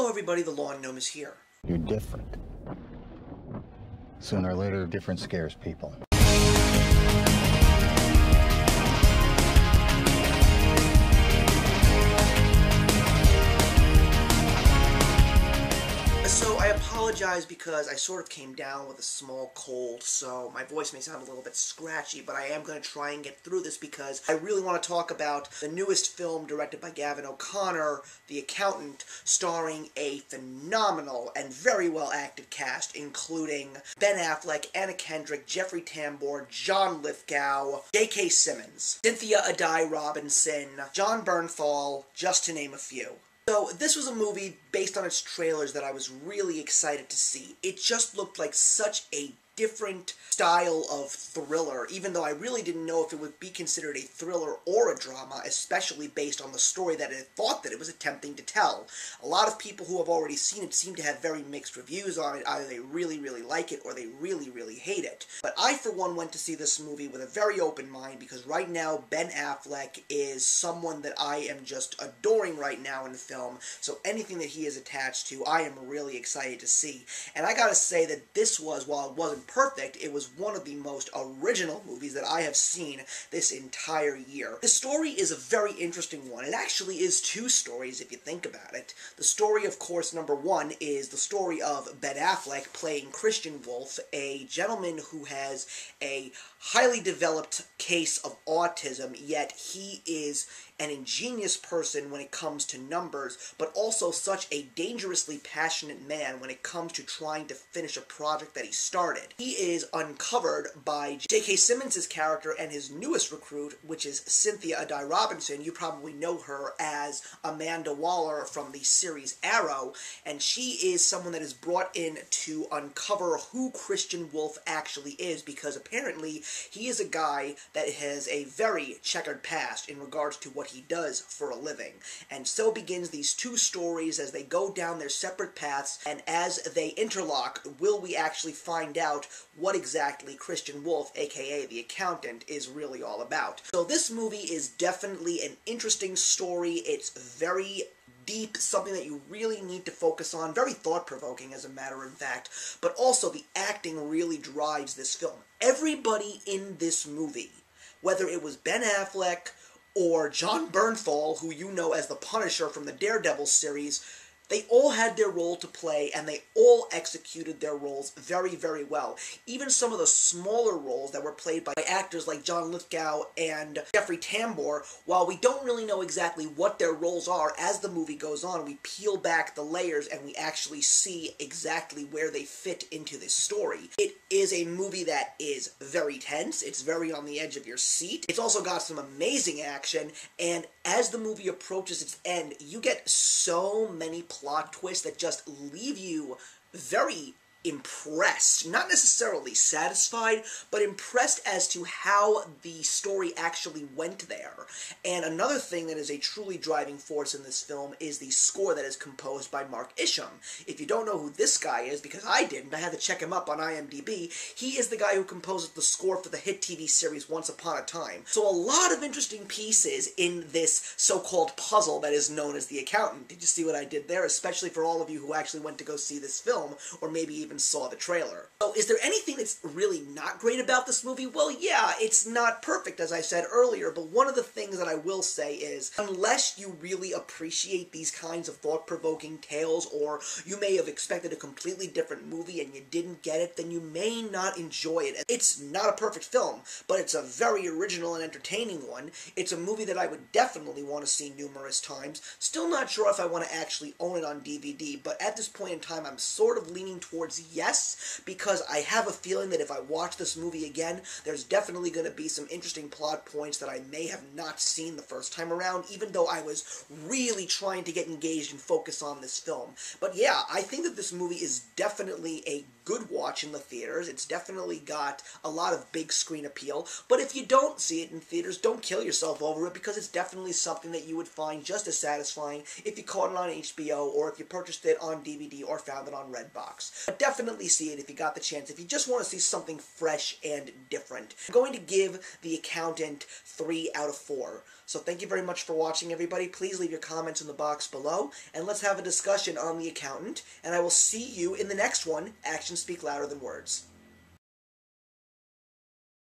Hello everybody, the Lawn Gnome is here. You're different. Sooner or later, different scares people. So I apologize because I sort of came down with a small cold, so my voice may sound a little bit scratchy, but I am going to try and get through this because I really want to talk about the newest film directed by Gavin O'Connor, The Accountant, starring a phenomenal and very well-acted cast, including Ben Affleck, Anna Kendrick, Jeffrey Tambor, John Lithgow, J.K. Simmons, Cynthia Addai-Robinson, Jon Bernthal, just to name a few. So, this was a movie based on its trailers that I was really excited to see. It just looked like such a different style of thriller, even though I really didn't know if it would be considered a thriller or a drama, especially based on the story that it thought that it was attempting to tell. A lot of people who have already seen it seem to have very mixed reviews on it. Either they really, really like it or they really, really hate it. But I, for one, went to see this movie with a very open mind because right now Ben Affleck is someone that I am just adoring right now in the film, so anything that he is attached to, I am really excited to see. And I gotta say that this was, while it wasn't perfect, it was one of the most original movies that I have seen this entire year. The story is a very interesting one. It actually is two stories if you think about it. The story, of course, number one, is the story of Ben Affleck playing Christian Wolf, a gentleman who has a highly developed case of autism, yet he is an ingenious person when it comes to numbers, but also such a dangerously passionate man when it comes to trying to finish a project that he started. He is uncovered by J.K. Simmons' character and his newest recruit, which is Cynthia Addai-Robinson. You probably know her as Amanda Waller from the series Arrow, and she is someone that is brought in to uncover who Christian Wolf actually is, because apparently he is a guy that has a very checkered past in regards to what he does for a living. And so begins these two stories as they go down their separate paths, and as they interlock, will we actually find out what exactly Christian Wolf, aka The Accountant, is really all about. So this movie is definitely an interesting story. It's very deep, something that you really need to focus on, very thought-provoking as a matter of fact, but also the acting really drives this film. Everybody in this movie, whether it was Ben Affleck or Jon Bernthal, who you know as the Punisher from the Daredevil series, they all had their role to play, and they all executed their roles very, very well. Even some of the smaller roles that were played by actors like John Lithgow and Jeffrey Tambor, while we don't really know exactly what their roles are, as the movie goes on, we peel back the layers and we actually see exactly where they fit into this story. It is a movie that is very tense, it's very on the edge of your seat, it's also got some amazing action, and as the movie approaches its end, you get so many plot twists that just leave you very impressed, not necessarily satisfied, but impressed as to how the story actually went there. And another thing that is a truly driving force in this film is the score that is composed by Mark Isham. If you don't know who this guy is, because I didn't, I had to check him up on IMDb, he is the guy who composes the score for the hit TV series Once Upon a Time. So a lot of interesting pieces in this so-called puzzle that is known as The Accountant. Did you see what I did there? Especially for all of you who actually went to go see this film, or maybe even saw the trailer. So is there anything that's really not great about this movie? Well, yeah, it's not perfect, as I said earlier, but one of the things that I will say is, unless you really appreciate these kinds of thought-provoking tales, or you may have expected a completely different movie and you didn't get it, then you may not enjoy it. It's not a perfect film, but it's a very original and entertaining one. It's a movie that I would definitely want to see numerous times. Still not sure if I want to actually own it on DVD, but at this point in time, I'm sort of leaning towards yes, because I have a feeling that if I watch this movie again, there's definitely going to be some interesting plot points that I may have not seen the first time around, even though I was really trying to get engaged and focus on this film. But yeah, I think that this movie is definitely a good watch in the theaters. It's definitely got a lot of big screen appeal, but if you don't see it in theaters, don't kill yourself over it, because it's definitely something that you would find just as satisfying if you caught it on HBO, or if you purchased it on DVD or found it on Redbox. But definitely see it if you got the chance, if you just want to see something fresh and different. I'm going to give The Accountant 3 out of 4. So thank you very much for watching, everybody. Please leave your comments in the box below, and let's have a discussion on The Accountant, and I will see you in the next one. Actions speak louder than words.